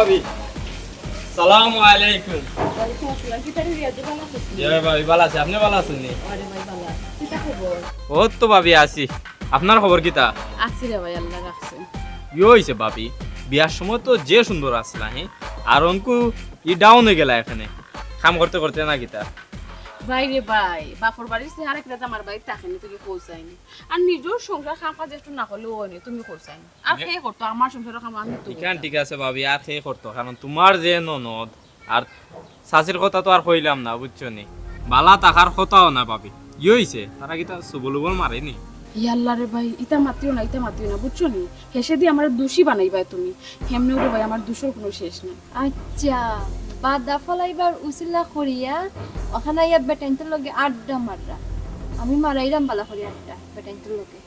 ভাবি সালামু আলাইকুম। ওয়ালাইকুম আসসালাম। কি তারি রিয়াজ ভালো আছিস? জি ভাবি ভালো আছি, আপনি ভালো আছেন নি? আরে ভাই ভালো। কি তা খবর? ও তো ভাবি আছি, আপনার খবর কিতা? আছি রে ভাই, আল্লাহ রাখছেন। কি হইছে ভাবি, বিয়ার সময় তো যে সুন্দর আসলা হ্যাঁ, আর অনকু ই ডাউন হয়ে গেলা এখানে কাম করতে করতে না কিতা? ভাই রে ভাই, বাপর বাড়ির সে আরেক রাত আমার বাড়ি তাকেনি তুই পৌঁছাইনি। আর নিজের সংসার কাম কাজ একটু না করলেও হয়নি, তুমি পৌঁছাইনি। আর কে করতো আমার সংসারের কাম? আমি তো ইখান ঠিক আছে ভাবি, আর কে করতো, কারণ তোমার যে ননদ আর শাশির কথা তো আর কইলাম না, বুঝছো নি? বালা টাকার কথাও না ভাবি, কি হইছে তারা কিতা সুবলুবল মারেনি? ইয়াল্লা রে ভাই, ইটা মাতিও না, ইটা মাতিও না, বুঝছো নি? হেসে দিয়ে আমার দোষী বানাইবা তুমি। হেমনে রে ভাই, আমার দোষের কোনো শেষ নাই। আচ্ছা, বাদা ফলাইবার উসিলা করিয়া ওখানে ইয়া বেটাইনতে লগে আড্ডা মাররা। আমি মারাইরাম বালা করি আড্ডা বেটাইনতে লগে।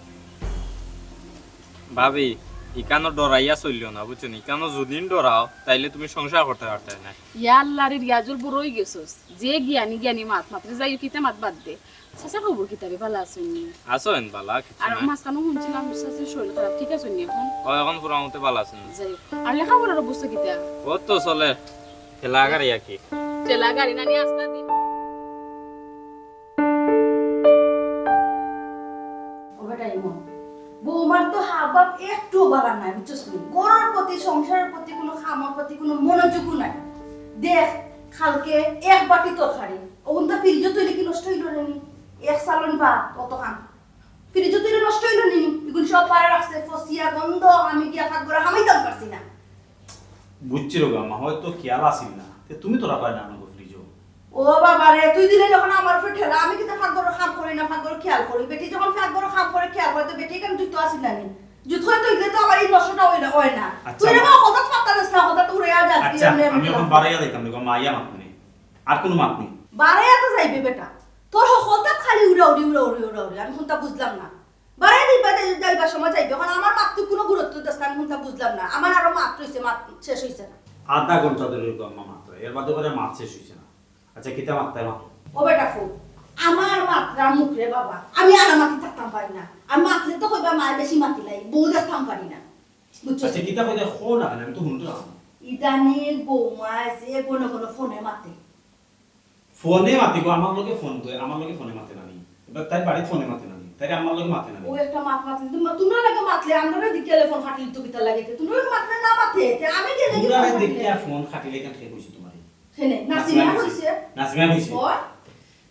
ভাবি ইকানো ডরাইয়া চললিও না, বুঝছো নি? ইকানো যদি ডরাও তাইলে তুমি সংসার করতে পারতে না। ইয়াল্লা রে রিয়াজুল বুড়োই গেছস, যে জ্ঞানী জ্ঞানী মাত মাত্রে যাই কিতা মাত বাদ দে। চাচা খবর কিতাবে ভালো আছেন নি? আছো এন বালা কিছু আর না? মাঝখানে শুনছিলাম চাচার শরীর খারাপ, ঠিক আছে নি এখন? ও এখন পুরো মতে ভালো আছেন? যাই হোক। আর লেখাপড়ার অবস্থা কিতা? ও তো চলে খেলা গাড়ি আর কি। চেলা গাড়ি না নিয়ে আসতে দিন। ওটা এমন বৌমার তো হাবভাব একটু বাগান নাই, বুঝছিস নি? গড়ের প্রতি, সংসারের প্রতি, কোনো খামার প্রতি কোনো মনোযোগও নাই। দেখ খালকে এক বাটি তরকারি ওনটা ফ্রিজে তৈরি কি নষ্ট হইল নি? এক সালন ভাত অত খান ফ্রিজে তৈরি নষ্ট হইল নি? এগুলো সব পারে রাখছে, ফসিয়া গন্ধ, আমি গিয়া ফাঁক করে হামাইতাম পারছি না। বুঝছি রোগা মা, হয়তো খেয়াল আসিল না, তুমি তো রাখায় না আমাকে ফ্রিজও। ও বাবা রে, তুই দিলে যখন আমার উপর ঠেলা, আমি কিন্তু ফাঁক করে খাম করি না, ফাঁক করে খেয়াল করি। বেটি যখন ফাঁক করে খাম করে খেয়াল করে, তো বেটি কেন তুই তো আসিল না নি? জুত হয়তো ইলে তো আমার এই নষ্টটা হয় না। তুই রে মা হঠাৎ ফাঁকটা দিস না, হঠাৎ উড়ে যাস। আচ্ছা আমি এখন বাড়াইয়া দিতাম দেখো মা, ইয়া মাত নেই, আর কোনো মাত নেই। বাড়াইয়া তো যাইবে বেটা, তোর হঠাৎ খালি উড়া উড়ি উড়া উড়ি উড়া উড়ি, আমি কোনটা বুঝলাম না। বাড়াই দিবা যাইবার সময় যাইবে, এখন আমার মাত্র কোনো গুরুত্ব দিস না, আমি কোনটা বুঝলাম না। আমার আরো মাত্র হইছে, মাত শেষ হইছে না। আধা ঘন্টা ধরে মা মাত্র, এর বাদে করে মাছ শেষ হয়েছে না। আচ্ছা কিতা মাত্রায় মাত্র ও বেটা ফু, আমার মাত্রা মুখ রে বাবা, আমি আনা মাতি থাকতাম পারি না। আর মাতলে তো কইবা মায়ের বেশি মাতি লাই, বউ দেখতাম পারি না, বুঝছো? আচ্ছা কিতা কইতে খো না কেন, আমি তো শুনতে না। ইদানিং বৌমা যে কোনো কোনো ফোনে মাতে। ফোনে মাতিব, আমার লগে ফোন করে, আমার লগে ফোনে মাতে নানি। এবার তাই বাড়িতে ফোনে মাতে নানি, তাই আমার লগে মাতে নানি। ও একটা মাত মাতলে তোমরা লাগে মাতলে, আমরা দিকে টেলিফোন খাটিল তো কিতা লাগে, তোমরা মাতলে না মাতে, তে আমি গেলে কি পুরা দেখতে ফোন খাটিলে কেন ঠিক কইছি তোমারে? হেনে নাসিমা কইছে, নাসিমা কইছে। ও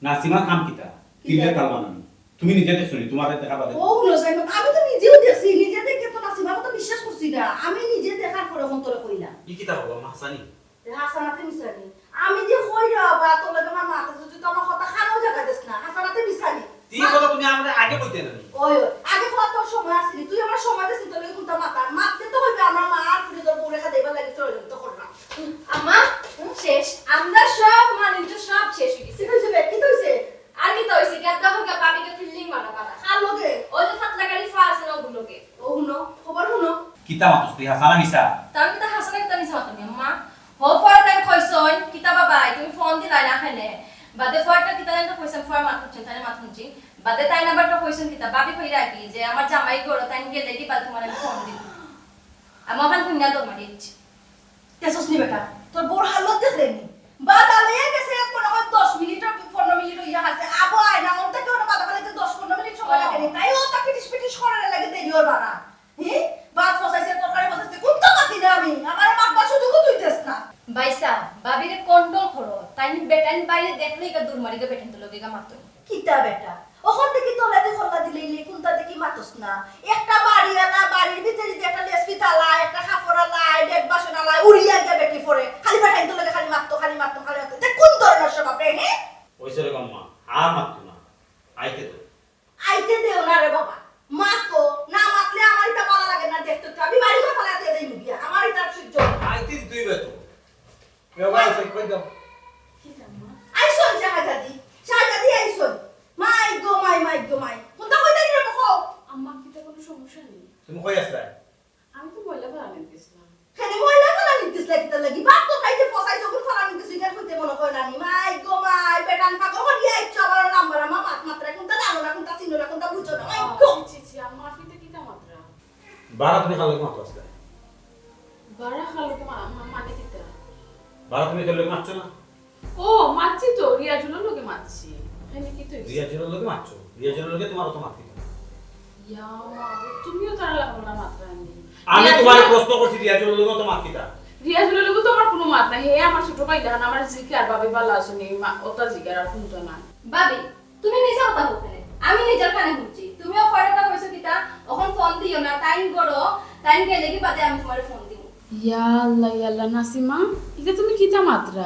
নাসিমা কাম কিতা কিলে কালবা নানি, তুমি নিজে দেখছো নি? তোমারে দেখা বাদে ও হলো যাই, আমি তো নিজেও দেখছি, নিজে দেখে তো নাসিমা তো বিশ্বাস করছি না। আমি নিজে দেখার পরে অন্তরে কইলাম কি কিতা হলো মাসানি? হাসানাতে মিশানি। আমি যে কইরা বা তোর লাগে আমার মাথা যদি তো আমার কথা খানো জায়গা দিস না, হাসানাতে মিশানি। তুই কথা তুমি আমারে আগে কইতে নানি। ওই আগে কথা তোর সময় আসলি, তুই আমার সময় দিস তোর লাগে কোনটা মাথা মারতে তো হইবে, আমরা মা আর ফিরে তোর পরে খাইবা লাগে চলে যেত তো করলাম। আম্মা শেষ, আমরা সব মানিন তো সব শেষ হয়ে গেছে। কি কইছে বে, কি কইছে? আর কি তো হইছে, গাদা হোগা বাবিকে ফিল্ডিং মারা বাবা। কার লগে? ওই যে ফাতলা গাড়ি ফা আছে না ওগুলোকে। ও হুনো, খবর হুনো। কিতা মাতুস তুই হাসানা মিসা? তার কি তা হাসনা কিতা নিছে মাতনি আম্মা? হো ফর টাইম কইছন কিতা বাবা তুমি ফোন দিলাই না খানে। বাদে ফরটা কিতা জানতে কইছেন ফর মাতুছেন তাই মাতুছি। বাদে তাই নাম্বারটা কইছেন কিতা বাবি কইরা কি যে আমার জামাই গড় তাই গেলে কি বাদ তোমার আমি ফোন দিই। আমার খান কুইনা তো মারিছ। তেসস নি বেটা, তোর বড় হালত দেখলেনি। বাদা লইয়া গেছে কোন 10 মিনিট 15 মিনিট ইয়া আছে, আবো আয় না ওটা কি ওটা বাদা লাগে 10-15 মিনিট সময় লাগে নি, তাই ও তা পিটিস পিটিস করে লাগে দেরি ওর বানা। হি বাদ ফসাইছে তরকারি ফসাইছে, কোনটা মাতি না আমি, আমার বাবা শুধু তুই দেস না। বাইসা বাবিরে কন্ট্রোল করো তাই বেটান বাইরে দেখলেই কা দূর মারিকে বেটান তো লগেগা মাতন। কিতা বেটা, ওখান থেকে তোলাতে খোলা দিলে কোনটা দেখি মাতস না। একটা বাড়ি আলা, বাড়ির ভিতরে যে একটা লেসপি তালা, একটা খাফরা লাই, ডেড বাসন আলাই উড়িয়া গিয়া বেটি পড়ে, খালি বেটাই তো লাগে খালি মারতো খালি মারতো খালি মারতো। তে কোন ধরনের সব আপনি হে? ওইসে রে মা, আর মাততো না, আইতে তো আইতে দেও না রে বাবা, মাতো না মাতলে আমার এটা ভালো লাগে না দেখতে, তো আমি বাড়ি ঘর ফালাতে দেই মুগিয়া, আমার এটা সহ্য হয় না। আইতে তুই বেতো মেওয়াই সে কই দাও। কিতা মা আইসো শাহজাদি আইসো, মাই গো মাই কোনটা কইতা রে বাবা? আম্মা কিতা কোনো সমস্যা নেই? তুমি কই আসলা? আমি তো ময়লা ভাড়া নিতেছিলাম। খালি ময়লা ফালা নিতেছ লাগিতা লাগি, বাপ তো খাইতে ফসাইছো কোন ফালা নিতেছ ইগার কইতে মনে কই নানি। মাই গো বেটান পাগল হইয়া ইচ্ছা আমার নাম্বার আমার মাত্রা কোনটা জানো না, কোনটা চিনো না, কোনটা বুঝছো না। মাই গো ছি ছি আম্মা ফিতে কিতা মাত্রা? বারা তুমি খালে মাত আসলা। বাড়া খালো তো মানে বাবা তুমি তোর লোকে মারছো না? ও মারছি তো রিয়াজুলের লোকে মারছি এখানে কি তো রিয়াজুলের লোকে মারছো? রিয়াজুলের লোকে তোমার অত মারতে হবে। ইয়া মা তুমিও তার লাগলো না মাত্রা নি আমি তোমার প্রশ্ন করছি রিয়াজুলের লোকে তো মারতে তা। রিয়াজুলের লোকে তো আমার কোনো মাত নাই হে আমার ছোট ভাই দেখান আমার জিকার ভাবি ভালো আসুনি ওটা জিকার আর শুনতো না ভাবি তুমি মিছা কথা বলতে আমি নিজের কানে শুনছি তুমিও ফয়টা কইছো কিতা এখন ফোন দিও না টাইম করো টাইম গেলে কি বাদে আমি তোমারে ফোন দিব ইয়া আল্লাহ নাসিমা এটা তুমি কিতা মাত্রা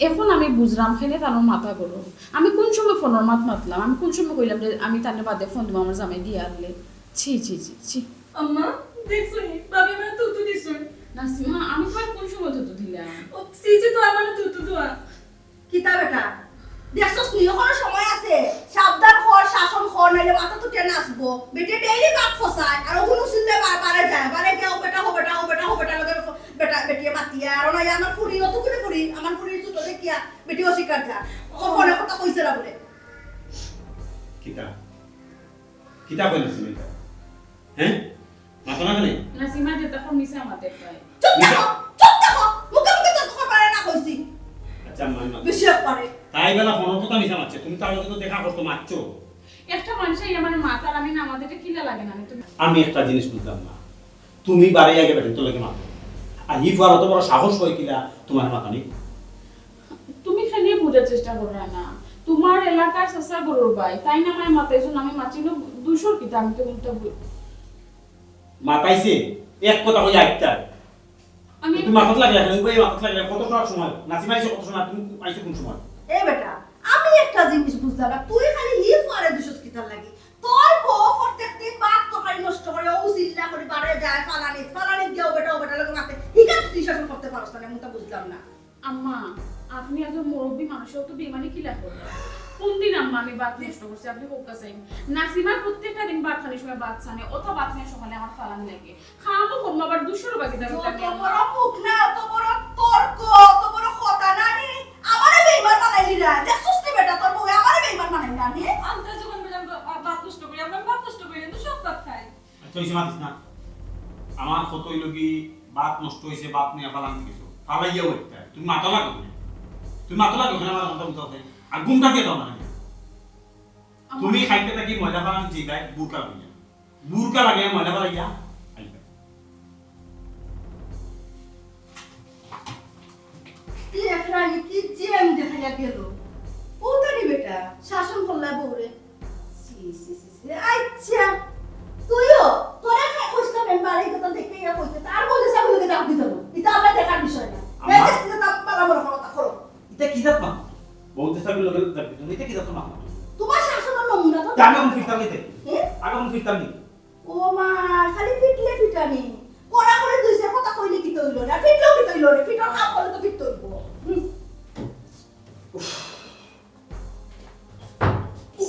এখন আমি বুঝলাম খেলে তার মাথা করো আমি কোন সময় ফোনের মাত মাতলাম আমি কোন সময় কইলাম যে আমি তার বাদে ফোন দিব আমার জামাই দিয়ে আনলে ছি ছি ছি ছি আম্মা দেখছো নি ভাবি আমার তুতু দিছুন নাসিমা আমি তোমার কোন সময় তো দিলাম ও সিজি তো আমার তুতু দোয়া কিতা বেটা দেখছস নি কোনো সময় আছে সাবধান কর শাসন কর নাইলে মাথা তো টেনে আসবো বেটে ডেইলি কাট ফসায় আর ওগুলো শুনলে বারে যায় বারে গিয়ে ও বেটা লগে বেটা বেটিয়ে মাতিয়া আর না আমার ফুরি অত করে ফুরি আমার ফুরি ছোট দেখিয়া বেটি অস্বীকার যা ও ফোনে কথা কইছে না বলে কিতা কিতা কইছিস তুমি? হ্যাঁ মাথা না কেন? নাসিমা যেটা ফোন নিছে আমাদের পায় চুপ থাকো মুখে মুখে তো কথা পারে না কইছি আচ্ছা মাইমা বেশি পারে তাই বেলা ফোনের কথা মিছা মারছে তুমি তার লগে তো দেখা করতে মারছো। একটা মানুষই আমার মাথার আমি না আমাদের কিলা লাগে না তুমি আমি একটা জিনিস বুঝলাম না তুমি বাড়ি আগে বেটেন তো লগে মারো আর ই ফার অত বড় সাহস হয় কিলা তোমার মাথা নেই? তুমি খালি বোঝার চেষ্টা করো না তোমার এলাকার সসা গরুর ভাই তাই না আমার মাথায় জন্য আমি মাছি না 200 কিতা আমি তো উল্টা বল মাথাইছে এক কথা কই আইতা আমি তুমি মাথা লাগলা তুমি কই মাথা লাগলা কত সময় নাসিমাইছে কত সময় তুমি আইছো কোন সময়? এ বেটা আমি একটা জিনিস বুঝলাম না তুই খালি হি ফারে দুশো কিতার লাগি তোর বউ প্রত্যেকদিন বাপ তরকারি নষ্ট করে ও চিল্লা করে বারে যায় ফালানি দিও বেটা ও বেটা লাগে মাতে হিকা তুই শাসন করতে পারছ না আমি তো বুঝলাম না আম্মা আপনি একজন মুরব্বী মানুষও তো বেমানি কিলা করবে কোন দিন আম্মা আমি বাত নষ্ট করছি আপনি কোকা চাই নাসিমা প্রত্যেকটা দিন বাত খানির সময় বাত ছানে অথবা বাত নিয়ে সকালে আমার ফালান লাগে খামো কম আবার 200 বাকি দাও তো বড় মুখ না তো বড় তর্ক তো বড় কথা না নি আমারে বেইমান বানাইলি না দেখছস নি বেটা তোর বউ আমারে বেইমান বানাইলি না নি আমরা যখন বললাম বাত নষ্ট করি আমরা বাত নষ্ট করি তো সব বাত খাই আচ্ছা হইছে মাতিস না আমার কত হইল কি বাত নষ্ট হইছে বাত নিয়ে ফালান কিছু ফালাইয়া ওইটা তুমি মাথা লাগো তুমি মাথা লাগো না আমার কথা বলতে হবে আর গুমটা কে দাও না তুমি খাইতে থাকি ময়দা ফালান জিগায় বুরকা লাগে ময়দা ফালাইয়া আইবা কি একরানি কি জেম দেখাইয়া গেল ও তানি বেটা শাসন করলা বউরে সি আচ্ছা তুইও তোরা কইছস না বাড়ি কথা দেখে ইয়া কইতে তার বলে সামনে দাও দিতে এটা আমরা দেখার বিষয় না দেখছিস না তার পালা বড় কথা করো এটা কি জাত মা বহুত সাবি লোকের যাবি তুমি এটা কি জাত মা তোমার শাসনের নমুনা তো আগে কোন ফিরতাম নিতে আগে কোন ফিরতাম নি ও মা খালি ফিটলে ফিটানি কোনা করে দুইছে কথা কইলে কি তো হইলো না ফিটলেও কি তো হইলো রে ফিটর কাম করলে তো ফিট হইবো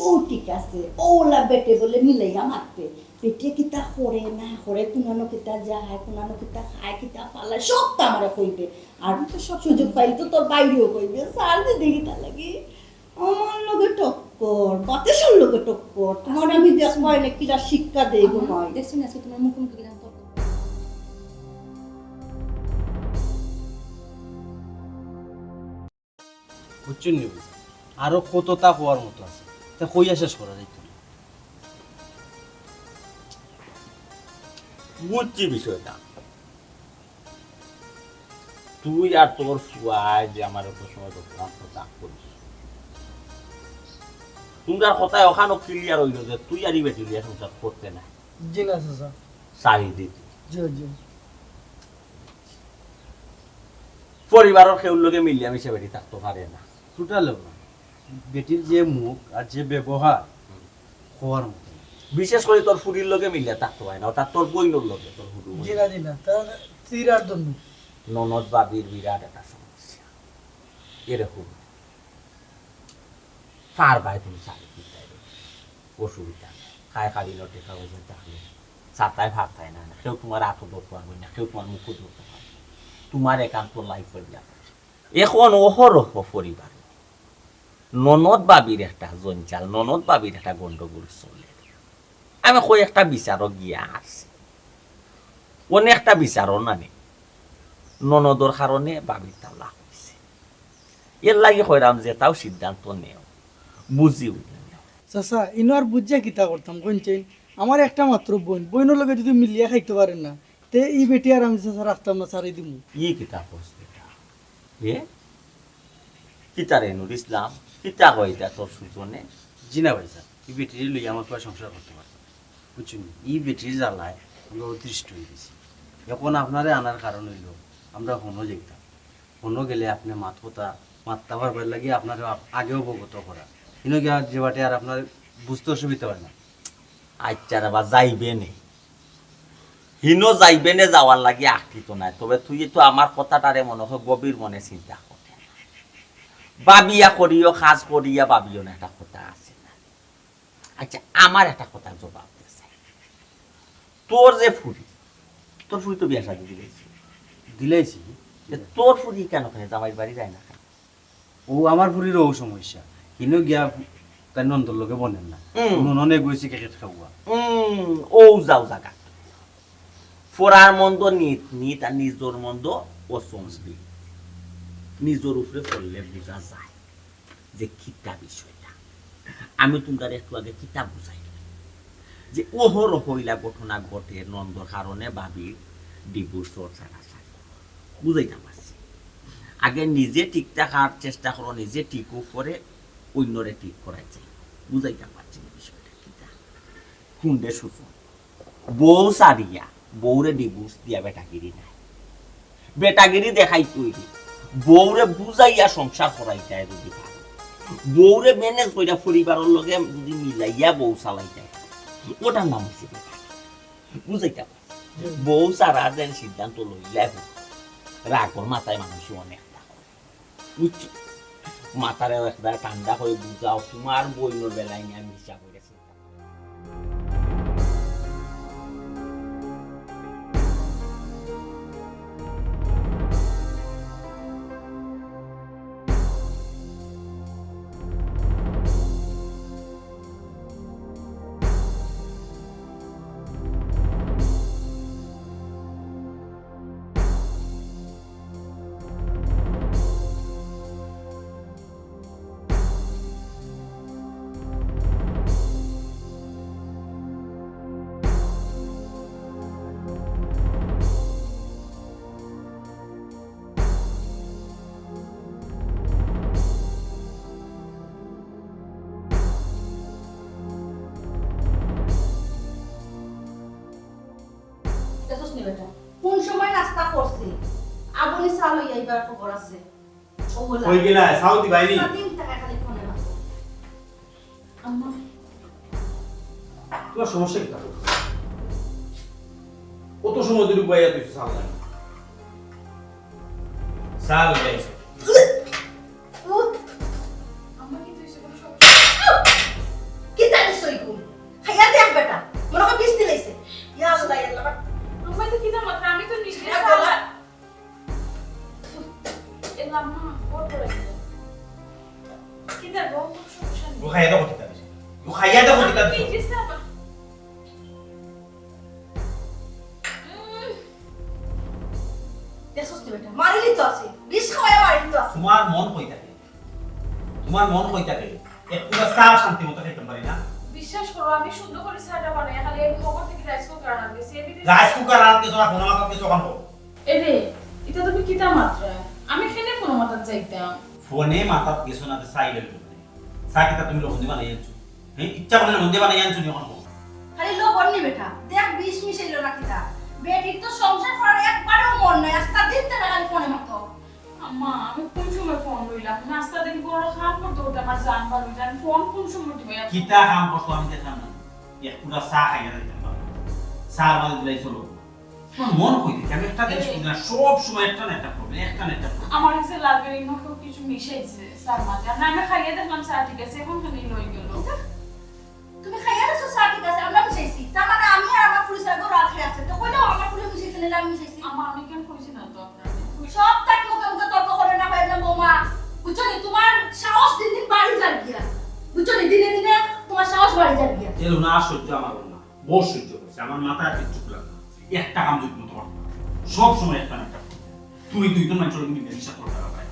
ও ঠিক আছে ওলা বেটে বলে মিলাইয়া মারতে পেটে কিতা করে না করে কুনানো কিতা যায় কুনানো কিতা খায় কিতা পালায় সব তো আমরা কইবে আর তো সব সুযোগ পাইলে তো তোর বাইরেও কইবে সার যে দেখি তা লাগি আমার লগে টক্কর বাতেশর লগে টক্কর তোমার আমি দেখবো না কিরা শিক্ষা দেই গো মা দেখছ না আজকে তোমার মুখোমুখি কিনা তর্ক বুঝছেন নি আরো কতটা হওয়ার মতো আছে তা কইয়া শেষ করা যাইত না। বুঝছি বিষয়টা তুই আর তোর ফুয়ায় যে আমার উপর সময় কথা করিস তোমরা কথায় ওখানে ক্লিয়ার হইল যে তুই আর বেটি লিয়া সংসার করতে না জি না চাচা সারি দিতি জি জি পরিবারের কেউ লোকে মিলিয়া মিশে বেটি থাকতে পারে না টোটাল না বেটির যে মুখ আর যে ব্যবহার হওয়ার মতো বিশেষ করে তোর ফুরির লোকে মিলিয়া থাকতে পারে না অর্থাৎ তোর বইনোর লোকে তোর হুডু জি না তার তিরার জন্য ননদ বাবির বিরাট একটা সমস্যা এরকম কার ভাই তুমি সারি দিতে অসুবিধা খায় খাবি লটে কাগজে থাকলে সাতায় ভাত খায় না কেউ তোমার আঁতো ধরতে পারবে না কেউ তোমার মুখও ধরতে পারবে তোমার একান্ত লাইফের ব্যাপার এখন অহরহ পরিবার ননদ বাবির একটা জঞ্জাল ননদ বাবির একটা গন্ডগোল চলে আমি কই একটা বিচারও গিয়া আসছি অনেক একটা বিচারও না নেই ননদর কারণে বাবির তালাক হয়েছে এর লাগে কইরাম যে তাও সিদ্ধান্ত নেও বুঝি চাচা ইনো আর বুঝিয়া কিতা করতাম কোনছেন আমার একটা মাত্র বোন বোনের লগে যদি মিলিয়া খাইতে পারেন না তে এই বেটি আর আমি চাচা রাখতাম না সারি দিমু ই কিতা করছ বেটা এ কিতা রে নুর ইসলাম কিতা কইতা তোর সুজনে জি না ভাই স্যার এই বেটির লই আমার পুরো সংসার করতে পারতাম বুঝছেন এই বেটির জ্বালায় আমরা অদৃষ্ট হয়ে গেছি এখন আপনারে আনার কারণ হইল আমরা হনো যেতাম হনো গেলে আপনি মাত্তা পারবার লাগে আপনার আগে অবগত করা কিন্তু যে বাটে আর আপনার বুঝতে অসুবিধা হয় না আচ্ছা বা যাইবে নে হিনো যাইবে নে যাওয়ার লাগে আঁকিত নাই তবে তুই তো আমার কথাটারে মনে হয় গভীর মনে চিন্তা করে বাবিয়া করিও কাজ করিয়া বাবিও না একটা কথা আছে না আচ্ছা আমার একটা কথা জবাব দিয়েছে তোর যে ফুরি তোর ফুরি তো বিয়া শাদি দিলেছি দিলাইছি তোর ফুরি কেন খায় জামাই বাড়ি যায় না ও আমার ফুরিরও ও সমস্যা কিন্তু গিয়া তাই নন্দর লোকে বনেন না ননে গেছি ক্রিকেট খাওয়া ও যাও জাগা ফোরার মন্দ নিত নিত আর নিজর মন্দ ও সমসবি নিজের উপরে পড়লে বোঝা যায় যে কিতা বিষয়টা আমি তোমরা একটু আগে কিতা বুঝাই যে ওহর হইলা ঘটনা ঘটে নন্দর কারণে ভাবির ডিভোর্স ছাড়াছাড়ি বুঝাইতে পারছি আগে নিজে ঠিক থাকার চেষ্টা করো নিজে ঠিকও করে অন্যরে ঠিক করাই চাই বুঝাইতে পারছি না বিষয়টা কিতা খুন্ডে সুযোগ বউ সারিয়া বউরে ডিভোর্স দিয়া বেটাগিরি নাই বেটাগিরি দেখাই তৈরি বউরে বুঝাইয়া সংসার করাই যায় যদি বউরে ম্যানেজ কইরা পরিবারের লগে যদি মিলাইয়া বউ চালাই যায় ওটার নাম হচ্ছে বুঝাইতে পারছি বউ সারা যেন সিদ্ধান্ত লইলাই হোক রাগর মাথায় মানুষ অনেক বুঝছো মাথারে একবার ঠান্ডা হয়ে বুঝাও তোমার বইনোর বেলায় নিয়ে আমি হিসাব করেছি কোন সময় নাস্তা করছি আগুনে চাল হইয়া এইবার খবর আছে ওগুলা কই গেলা সাউদি বাইনি 3 টাকা খালি ফোনে মাত্র আম্মা তোমার সমস্যা কি তাহলে কত সময় ধরে বইয়া তুই সাল নাই সাল যাইছে আম্মা কি তুই সেগুলো সব কি জানিস ওই গুণ খাইয়া দেখ বেটা মনে হয় বিষ দিলাইছে ইয়া আল্লাহ ইয়া আল্লাহ আম্মা তো কিনা মাত্র আমি তো নিশ্চয় এক সালা গলা। এলা আম্মা ওর পরে কিনা গো সমস্যা ও খাইয়া দাও কিতা দিছে ও খাইয়া দাও কিতা নেই দিছে দিছে আবার দেখছস তুই বেটা মারিলি তো আছে বিষ খাওয়া মারিলি তো আছে তোমার মন কই থাকে একটু চা শান্তি মতো খাইতে পারি না বিশ্বাস করো আমি সুন্দর করে সাটা বানাই খালি এই খবর থেকে রাইস কুকার আনা দিছি এবিতে রাইস কুকার আনতে সোনা ফোন আমাকে কিছু কাম করো এরে এটা তুমি কিতা মাত্রা আমি খেলে কোনো মাথা যাইতাম ফোনে মাথা কিছু না সাইডে চা কিতা তুমি লোক দিবা নাই আনছো হ্যাঁ ইচ্ছা করলে মন দিবা নাই আনছো যখন খালি লবণ নি বেটা দেখ বিষ মিশাইলো না কিতা বেটির তো সংসার করার একবারও মন নাই আস্তা দিন টাকা খালি ফোনে মাত্র আম্মা আমি কোন সময় ফোন লইলাম নাস্তা দিন বড় খান করতে হতে আমার জান ভালো জান ফোন কোন সময় দিবে কিতা কাম করছো আমি দেখলাম না একটু চা খাইয়া দিতাম চা মানে দিলাই চলো তোমার মন কই থাকে আমি একটা জিনিস বুঝি না সব সময় একটা না একটা প্রবলেম একটা না একটা problem। আমার কাছে লাগে ইনো কিছু মিশাইছে স্যার মাঝে না আমি খাইয়ে দেখলাম চা ঠিক আছে এখন খালি লই গেল তুমি খাইয়া রসো চা ঠিক আছে আমরা মিশাইছি তার মানে আমি আর আমার পুলিশের গো রাখে আছে তো কইলাম আমার পুলিশ মিশাইছে না আমি মিশাইছি আমার আমি কেন কইছি না তো আপনার সব তাক মুখে মুখে তর্ক করে না ভাই বৌমা বুঝছো নি তোমার সাহস দিন দিন বাড়ি যার গিয়া বুঝছো নি দিনে দিনে তোমার সাহস বাড়ি যার গিয়া এলো না সহ্য আমার হলো না বহু সহ্য করছে আমার মাথায় কিচ্ছু লাগলো না একটা কাম যদি মতো করতে সব সময় একটা না একটা problem। তুই তো মানুষের কিন্তু বিশ্বাস করতে পারবে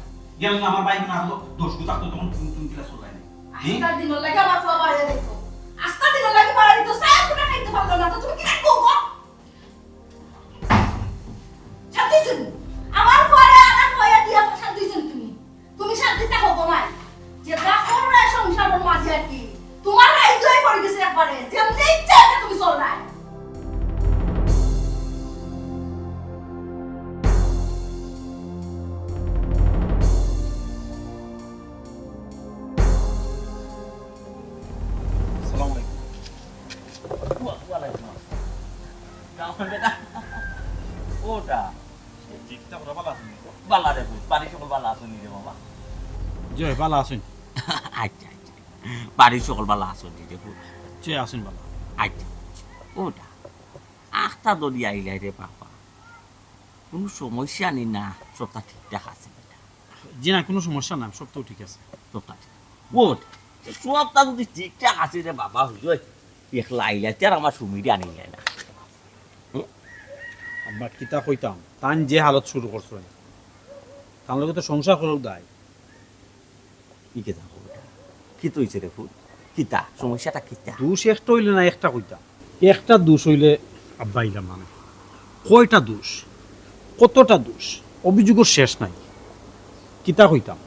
গেল না আমার বাইক না হলো দোষ গুতা তো তখন তুমি কিলা চলাই না আজকাল দিন লাগে আমার ফোয়া বাড়ি দেখো আজকাল দিন লাগে বাড়ি দিতো সায়া ফুটা খাইতে পারলো না তো তুমি কি রাখবো গো শান্তিজন আমার ফোয়ারে আনা ফোয়া দিয়া শান্তিজন তুমি শান্তি থাকো গো নাই যে রাখো না সংসারের মাঝে আর কি তোমার রাইতই পড়ে গেছে একবারে যেমনি ইচ্ছা তুমি চল না জয় ভালো আছেন আচ্ছা আচ্ছা বাড়ির সকল ভালো আছো দিদি যে আছেন ভালো আচ্ছা ওটা আখটা দড়ি আইলাই রে বাবা কোনো সমস্যা নেই না সবটা ঠিকঠাক আছে বেটা জি না কোনো সমস্যা নাই সব তো ঠিক আছে সবটা ঠিক ওট সবটা যদি ঠিকঠাক আছে রে বাবা হুজুর একলা আইলাই তার আমার সুমিরে আনিলাই না আব্বা কিতা কইতাম তান যে হালত শুরু করছেন তার লগে তো সংসার করাও দায় ইকে যাবো বেটা কি তৈছে রে ফুল কিতা সমস্যাটা কিতা দোষ একটা হইলে না একটা কইতাম একটা দোষ হইলে আব্বা ইলাম মানে কয়টা দোষ কতটা দোষ অভিযোগের শেষ নাই কিতা কইতাম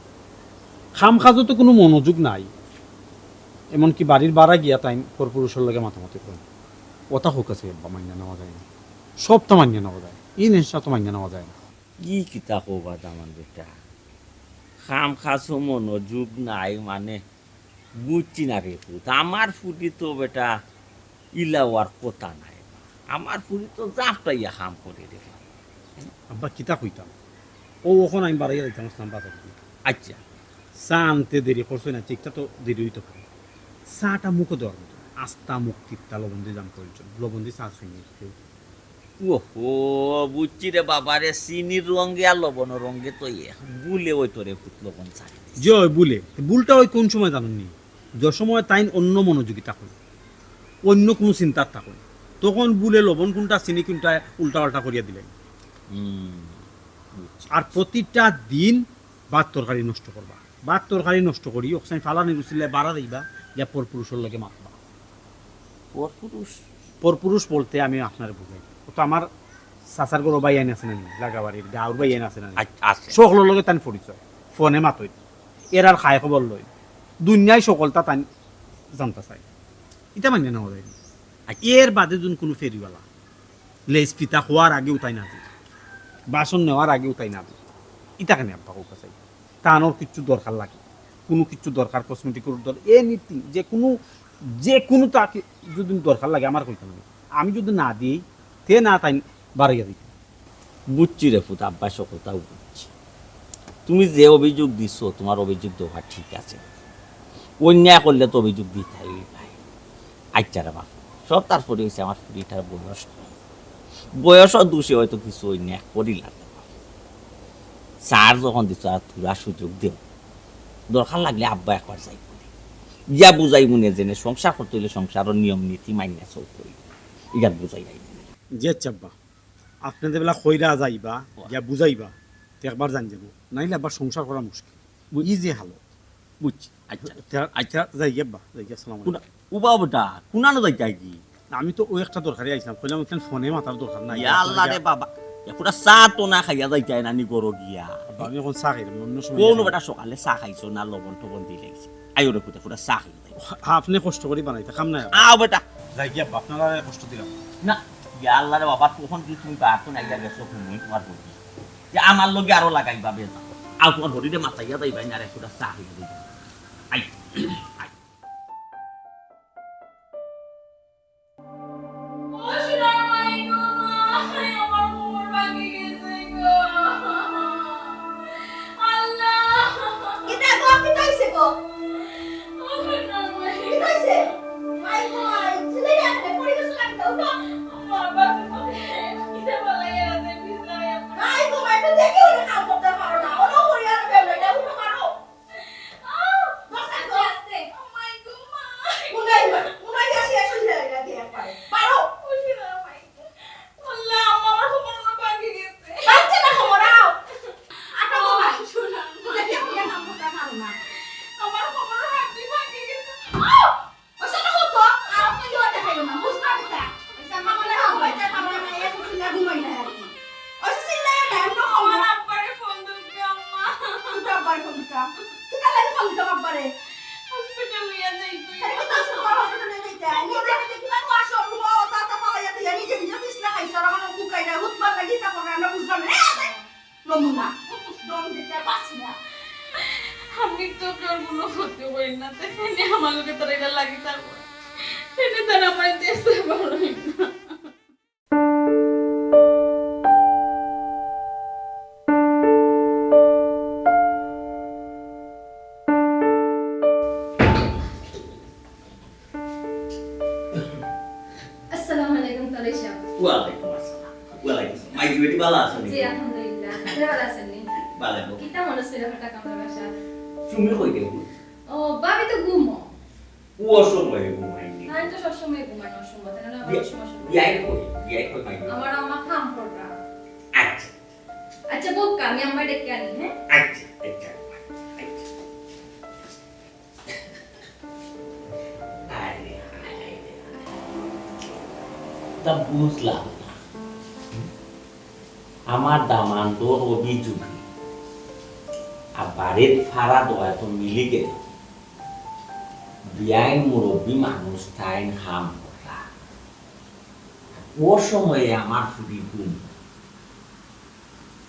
খাম খাজও তো কোনো মনোযোগ নাই এমনকি বাড়ির বাড়া গিয়া তাই পরপুরুষের লগে মাতামাতি করে ওটা হোক আছে আব্বা মাইনা নেওয়া যায় না সব তো মান্য নেওয়া যায় এই নেশা তো মান্য নেওয়া যায় না কি কিতা কবা আমার বেটা খাম খাসো মনোযোগ নাই মানে বুঝছি না রে ফুট আমার ফুটি তো বেটা ইলাওয়ার কথা নাই আমার ফুটি তো জাফটাইয়া খাম করে রে আব্বা কিতা কইতাম ও ওখানে আমি বাড়াইয়া দিতাম আসলাম বাজার আচ্ছা চা আনতে দেরি করছো না ঠিকটা তো দেরি হইতে পারে চাটা মুখে দেওয়ার মতো আস্তা মুখ তিক্তা লবণ দিয়ে দাম প্রয়োজন লবণ দিয়ে চা খাইনি কেউ ওহো বুঝছি রে বাবা রে চিনির রঙে আর লবণের রঙে তো বুলে ওই তোরে ফুট লবণ চাই জয় বুলে বুলটা ওই কোন সময় জানেননি যে সময় তাই অন্য মনোযোগিতা হয় অন্য কোনো চিন্তার থাকুন তখন বুলে লবণ কোনটা চিনি কোনটা উল্টা পাল্টা করিয়া দিলেন আর প্রতিটা দিন ভাত তরকারি নষ্ট করবা ভাত তরকারি নষ্ট করি ওখানে ফালানি রুচিলে বাড়া দিবা যা পরপুরুষের লগে মাতবা পরপুরুষ বলতে আমি আপনার বুঝাই তো আমার চাচার গরু বাই আইন আছে না লাগাবাড়ির গাঁর বাই আইন আছে না সকলের লগে তান পরিচয় ফোনে মাতই এর আর খায় খবর লই দুনিয়ায় সকলটা তান জানতে চাই এটা মান্য নেওয়া যায় এর বাদে যোন কোনো ফেরিওয়ালা লেজ পিতা হওয়ার আগেও তাই না বাসন নেওয়ার আগেও তাই না এটা কেন আব্বা কাছে চাই তানোর কিচ্ছু দরকার লাগে কোনো কিছু দরকার কসমেটিকের দরকার এনিথিং যে কোনো তাকে যদি দরকার লাগে আমার কইতে হবে আমি যদি না দিই তে না তাই বাড়াইয়া দিই বুঝছি রে ফুট আব্বা সকলটাও বুঝছি তুমি যে অভিযোগ দিচ্ছ তোমার অভিযোগ দেওয়া ঠিক আছে অন্যায় করলে তো অভিযোগ দিতে হয় ভাই আচ্ছা রে বাপ সব তারপরে হয়েছে আমার ফুরিটার বয়সও দোষে হয়তো কিছু অন্যায় করি লাগে স্যার যখন দিচ্ছ আর তোরা সুযোগ দেও দরকার লাগলে আব্বা একবার যাই করি ইয়া বুঝাই মনে জেনে সংসার করতে হইলে সংসারের নিয়ম নীতি মাইনে চলতে হইবে ইয়ার বুঝাই যাই যে চাব্বা আপনাদের বেলা কইরা যাইবা যা বুঝাইবা তো একবার জান যাবো নাইলে আবার সংসার করা মুশকিল ই যে হালো বুঝছি আচ্ছা আচ্ছা যাই গেব্বা যাই গে আসসালামু আলাইকুম উবা বেটা কুনানো যাই কি আমি তো ওই একটা দরকারি আইছিলাম কইলাম ওখানে ফোনে মাতার দরকার নাই ইয়া আল্লাহ রে বাবা পুরা চা তো না খাইয়া যাই যায় নানি গরো গিয়া আমি এখন চা খাইলাম অন্য সময় কোন বেটা সকালে চা খাইছো না লবণ টবণ দিলে আইও রে পুরা চা খাই আপনি কষ্ট করে বানাইতে কাম নাই আও বেটা যাই গিয়া আপনারা কষ্ট দিলাম না ইয়া আল্লাহ রে বাবা তখন কি তুমি বাতো না গিয়া গেছো তুমি তোমার বলি যে আমার লগে আরো লাগাইবা বেটা আও তোমার হরিদে মাথাইয়া যাইবা না রে পুরা চা খাইয়া দিবা আই ওসব কত আর তো ইয়া দেখাইলো না বুঝনা কিতা এটা মামলা হয় এটা মামলা না এক সিলা ঘুমাই না আর কি ওই সিলা না এমন আমার আমার আব্বারে ফোন দিতে আম্মা তুই আবার ফোন দিতা তুই কালে ফোন দিতা আব্বারে হসপিটাল নিয়ে যাই তুই তাই কথা তোমার হসপিটালে যাইতা নিজে দেখি না আসো রুমা ওটা তা পাওয়া যায় নিজে নিজে বিছনা খাইছ আর আমার কুকাইরা হুতবার লাগি তা করে আমরা বুঝলাম না নমুনা দম দিতে পারছি না আমি তো তোর কোনো ক্ষতি করি না তাই আমার লোকে তোর এটা লাগি থাকবো সেটা তার আমার দেখতে পারো না আসসালামু আলাইকুম তালাই সাহেব ওয়ালাইকুম আসসালাম ওয়ালাইকুম আসসালাম মাই বেটি ভালো আছে জি আলহামদুলিল্লাহ ভালো আছেন নি ভালো কিতা মনে ছিল হঠাৎ আমার বাসা তুমি কই দেবো ও ভাবি তো ঘুমো ও সময় ঘুমাইনি আমি তো সবসময় ঘুমানো অসম্ভব তাই না আমার সমস্যা বিয়াই কই মাই আমার আম্মা কাম কররা আচ্ছা আচ্ছা বোকা আমি আম্মা ডেকে আনি হ্যাঁ আচ্ছা আচ্ছা তা বুঝলাম না আমার দামান্তর অভিযোগে আর বাড়ির ফাড়া দোয়া তো মিলি গেল বিয়াইন মুরব্বী মানুষ তাইন হাম করা ও সময়ে আমার ফুরি গুম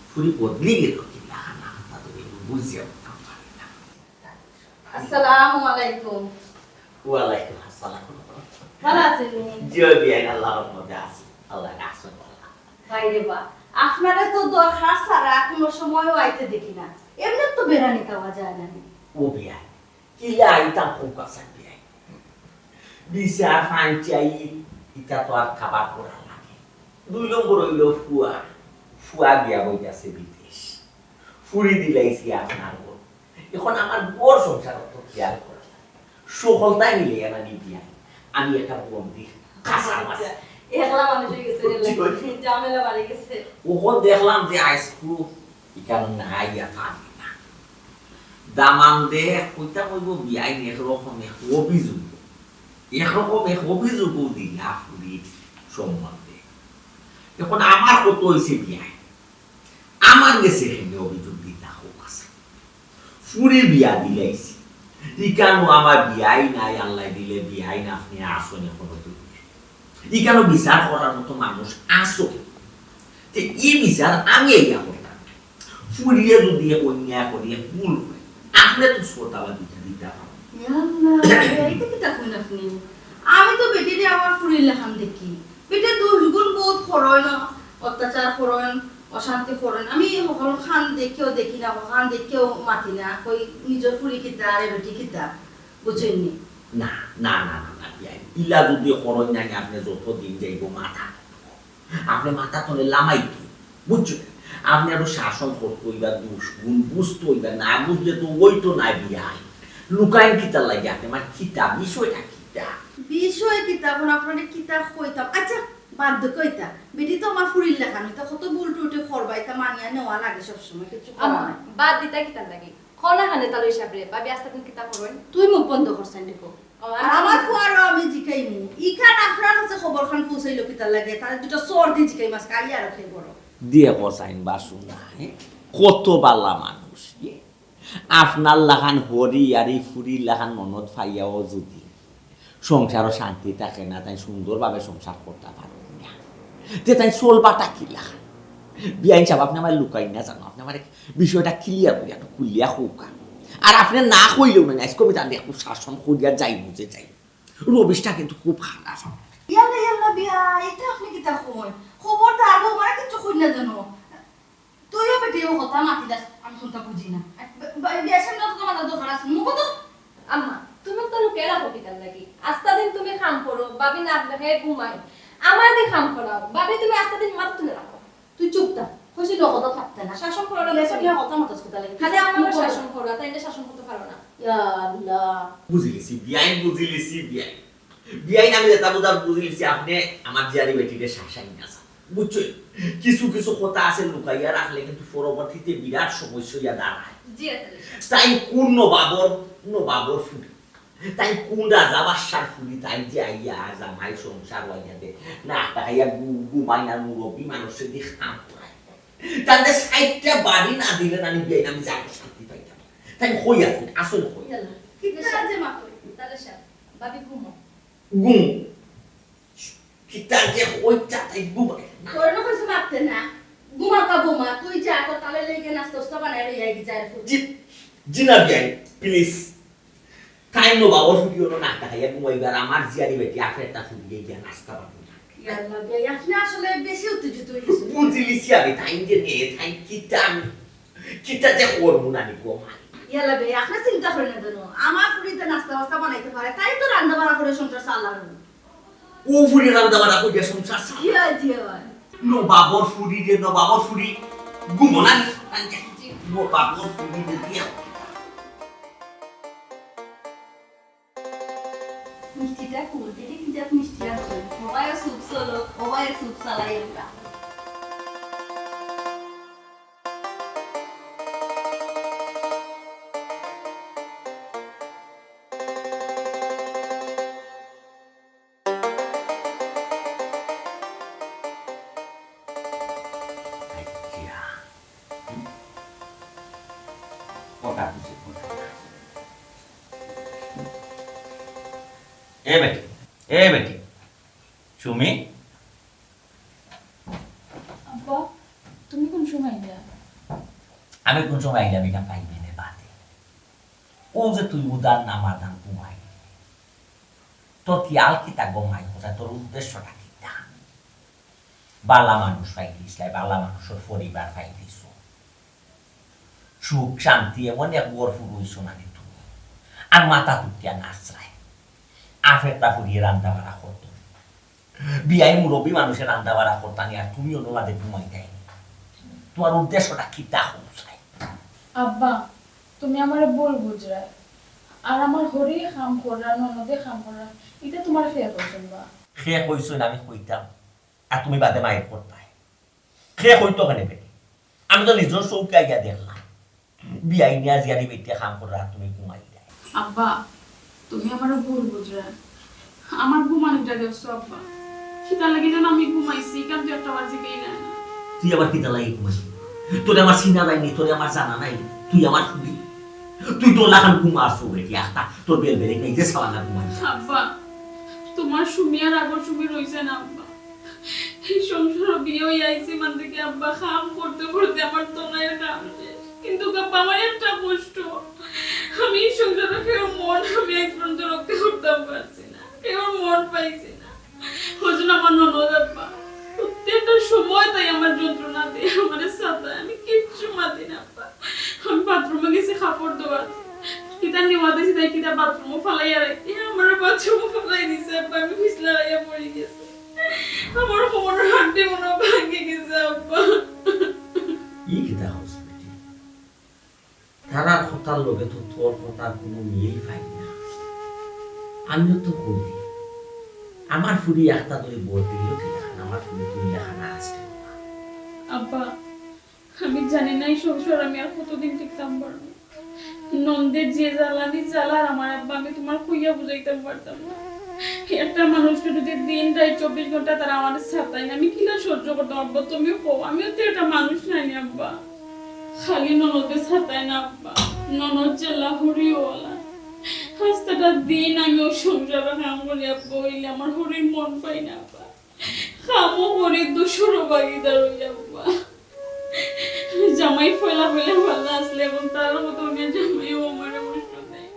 ফুরি বদলি গেল কিনা না তাদের বুঝে উঠতাম পারি না আসসালামু আলাইকুম ওয়ালাইকুম আসসালাম ভালো আছেন জয় বিয়াইন আল্লাহর মধ্যে আছে আল্লাহ রাসূল বাইরে বা আপনারা তো দরকার ছাড়া কোনো সময়ও আইতে দেখি না এমনি তো বেরানি খাওয়া যায় না ও বিয়াই কিলা আইতাম খুব কাছে বিয়াই বিচার ফাঞ্চাই ইটা তো আর খাবার করা লাগে 2 নম্বর হইল ফুয়া গিয়া বইতাছে বিদেশ ফুরি দিলাইছি আপনার বউ এখন আমার বড় সংসার তো খেয়াল করা সকলটাই মিলে না বিয়াই আমি একটা বন্দি কাঁচা মাছ একলা মানুষ হয়ে গেছে ঝামেলা বাড়ি গেছে ওখন দেখলাম যে আইসক্রু ইকান নাই পারি না দামান দে কইতা কইব বিয়াই একরকম অভিযোগ দিলা ফুরি সম্বন্ধে এখন আমার কত হয়েছে বিয়াই আমার গেছে এখানে অভিযোগ দিতা হোক আছে ফুরি বিয়া দিলাইছি ইকানো আমার বিয়াই নাই আল্লাহ দিলে বিয়াই না আপনি আসুন এখন ইকানো বিচার করার মতো মানুষ আসো যে এই বিচার আমি এইয়া করতাম ফুরিয়ে যদি কন্যা করিয়ে ভুল হয় আপনি তো শ্রোতাবা দিতে দিতে আমি তো বেটিরে আমার ফুরির লেখান দেখি বেটে দুর্গুণ বহুত খরয় না অত্যাচার খরয় অশান্তি খরয় আমি সকল খান দেখেও দেখি না খান দেখেও মাতি না কই নিজের ফুরি খিতা আরে বেটি খিতা বুঝেননি না না না না না ইলা যদি খরচ নাই আপনি যত দিন যাইব মাথা আপনি মাথা তোলে লামাই কি বুঝছো আপনি আরো শাসন করতে হইবা দোষ গুণ বুঝতে হইবা না বুঝলে তো ওই তো নাই বিয়াই লুকাইন কিতা লাগে আপনি আমার কিতা বিষয়টা কিতা বিষয় কিতা এখন আপনাদের কিতা কইতাম আচ্ছা বাধ্য কইতা বেটি তো আমার ফুরির লেখা নই তা কত ভুল টুটে করবাইতা মানিয়া নেওয়া লাগে সবসময় কিছু করা নাই বাদ দিতা কিতা লাগে খনা খানে তালই সাবরে ভাবি আস্তে দিন কিতা করবেন তুই মুখ বন্ধ করছেন দেখো আর আমার ফুয়ারও আমি জিকাইমু ইখান আপনার কাছে খবর খান পৌঁছাইল কিতা লাগে তার দুটো সর দি জিকাই মাছ কালি আর খাই বড় দিয়ে বসাইন বাসু না কত বালা মানুষ আপনার লাগান হরি আর এই ফুরির লাগান মনত ফাইয়াও যদি সংসারও শান্তি থাকে না তাই সুন্দরভাবে সংসার করতে পারবেন না যে তাই চলবাটা কি লাগান বিয়াইন সাহেব আপনি আমার লুকাই না জানো আপনি আমার বিষয়টা ক্লিয়ার করিয়া একটু খুলিয়া হোকা আর আপনি না কইলেও না কবিতা একটু শাসন করিয়া যাই বুঝে যাই রবিশটা কিন্তু খুব খারাপ ইয়াল্লা ইয়াল্লা বিয়া এটা আপনি কিতা কই খবরটা আগে আমার কিছু কই না জানো তুইও বেটিও কথা মাতি দাস আমি কোনটা বুঝি না বিয়া সামনে তো তোমার দরকার আছে মুখ তো আম্মা তুমি তো লোকে রাখো কিতা লাগি আস্তা দিন তুমি কাম করো ভাবি না দেখে ঘুমাই আমার দিয়ে কাম করাও ভাবি তুমি আস্তা দিন মাথা তুলে রাখো তুই চুপ থাক কইছি তো কথা থাকতে না শাসন করো না লেসন নিয়ে কথা মতস কথা লাগে খালি আমার শাসন করো তাই না শাসন করতে পারো না ইয়া আল্লাহ বুঝিলিছি বিয়াইন বুঝিলিছি বিয়াইন বিয়াইন আমি যেটা বুঝার বুঝিলিছি আপনি আমার জিয়ারি বেটিকে শাসাই না বুঝছো কিছু কিছু কথা আছে লুকাইয়া রাখলে কিন্তু পরবর্তীতে বিরাট সমস্যা হইয়া দাঁড়ায় জি আতালি তাই কোন নবাবর ফুটি তাই কোন রাজা বাসার ফুলি তাই যে আইয়া জামাই সংসার হইয়া দে না খাইয়া ঘুমাইনার মুরব্বী মানুষের দিয়ে খাম করায় তাদের সাইডটা বাড়ি না দিলে আমি বেন আমি যাবো শান্তি পাইতাম তাই হইয়া থাক আসলে হইয়া কিতা যে মা কই তাহলে সাহেব বাবি ঘুমো গুম কিতা যে হইতা তাই ঘুমাই তোর না কইছে মারতে না বুমা কা বুমা তুই যা তো তালে লেগে নাস্তা বানাই রই আই যায় জি জিনা বিয়াই প্লিজ টাইম নো বাবা ফুটিও না খাইয়া ঘুমাইবার আমার জিয়ারি বেটি আফেরটা ফুটিয়ে গিয়া নাস্তা বানাবো ইয়াল্লা বে আপনি আসলে বেশি উত্তেজিত হইছেন বুঝিলিছি আমি তাই যে নে তাই কিতা যে করবো না নি গো ইয়াল্লা বে আপনি চিন্তা করেন না দেন আমার পুরিতে নাস্তা বানাইতে পারে তাই তো রান্না বান্না করে সংসার চালানো ও ফুরি রান্দা বাড়া কইয়া সংসার চালায় ইয়া জিয়া নো বাবর ফুরি রে নো বাবর ফুরি ঘুমো না নো বাবর ফুরি রে দিয়া মিষ্টিটা কুল থেকে কি জাত মিষ্টি আছে সবাই সুপ সলো সবাই সুপ সালাই আমরা এ বেটি সুমি আব্বা তুমি কোন সময় আইলা আমি কোন সময় আইলাম এটা পাইবি না বাদে ও যে তুই উদার নামার দান ঘুমাই তোর কি আলকিতা গমাই কথা তোর উদ্দেশ্যটা কি বালা মানুষ পাইলিস বালা মানুষের পরিবার পাইলিস সুখ শান্তি এমন এক গর্ব রইছ না তুমি আর মাথা তুটিয়া নাচরায় আফেরটা ফুরিয়ে রান্না বাড়া করতো বিয়াই মুরব্বী মানুষের রান্না বাড়া করতানি আর তুমি অনুবাদে ঘুমাই দেয়নি তোমার উদ্দেশ্যটা কি তা চাই আব্বা তুমি আমারে বল বুঝরায় আর আমার হরি কাম করা ননদে কাম করা এটা তোমার খেয়ে করছেন বা খেয়ে কইছো না আমি কইতাম আর তুমি বাদে মায়ের করতাই খেয়ে কইতো কেন বেটি আমি তো নিজের চৌকে গিয়া দেখলাম বিয়াই নিয়ে জিয়ারি বেটিয়া কাম করা আর তুমি ঘুমাই দেয় আব্বা তুমি আমারে বল বুঝরায় আমার ঘুমানোটা দেখছো আব্বা খিদা লাগে যেন আমি ঘুমাইছি কারণ যে একটা বাজে গেই না তুই আবার কিতা লাগি ঘুমাইছি তোর আমার চিনা নাই তোর আমার জানা নাই তুই আমার শুনি তুই তো লাগান ঘুমা আসো বেটি আস্তা তোর বেল বেলে নেই যে সালা ঘুমাইছি আব্বা তোমার সুমি আর আগর সুমি রইছে না আব্বা এই সংসার বিয়ে হয়ে আইছি মান থেকে আব্বা কাম করতে করতে আমার তোনায়ের কাম শেষ কিন্তু আব্বা আমার একটা কষ্ট আমি এই সংসারে কেউ মন আমি এক পর্যন্ত রক্ষা করতে পারছি না কেউ মন পাইছি না ওজন আমার ননদ আব্বা প্রত্যেকটা সময় তাই আমার যন্ত্রণা দিয়ে আমার সাথে আমি কিচ্ছু মাতি না আব্বা আমি বাথরুমে গেছি কাপড় ধোয়ার কিতা নিওয়া দিছি তাই কিতা বাথরুমে ফালাইয়া রাখি আমার বাথরুমে ফালাই দিছে আব্বা আমি পিছলা হইয়া পড়ে গেছি আমার কোমরের হাড়টি মনে ভাঙে গেছে আব্বা ই কিতা হসপিটাল তারার কথার লগে তো তোর কথার কোনো মিল পাই না আমিও তো করি আমার ফুরি একটা ধরে বল দিল কিনা আমার ফুরি তুই লেখানা আসছে আব্বা আমি জানি না এই সংসার আমি আর কতদিন টিকতাম পারবো নন্দের যে জ্বালানি জ্বালার আমার আব্বা আমি তোমার কইয়া বুঝাইতে পারতাম না একটা মানুষকে যদি দিন রাত 24 ঘন্টা তারা আমার সাথে আমি কিলা সহ্য করতাম আব্বা তুমিও কও আমিও তো একটা মানুষ নাই আব্বা খালি ননদের সাথে না আব্বা ননদ চেলা হরিওয়ালা হাসতাটা দিন আমি ওই সংসারে কাম করি আব্বা হইলে আমার হরির মন পাই না আব্বা খামো হরির দুশোর বাগিদার হই আব্বা জামাই ফয়লা ফয়লা ভালো আসলে এবং তার মতো উনি জামাইও আমার কষ্ট দেয়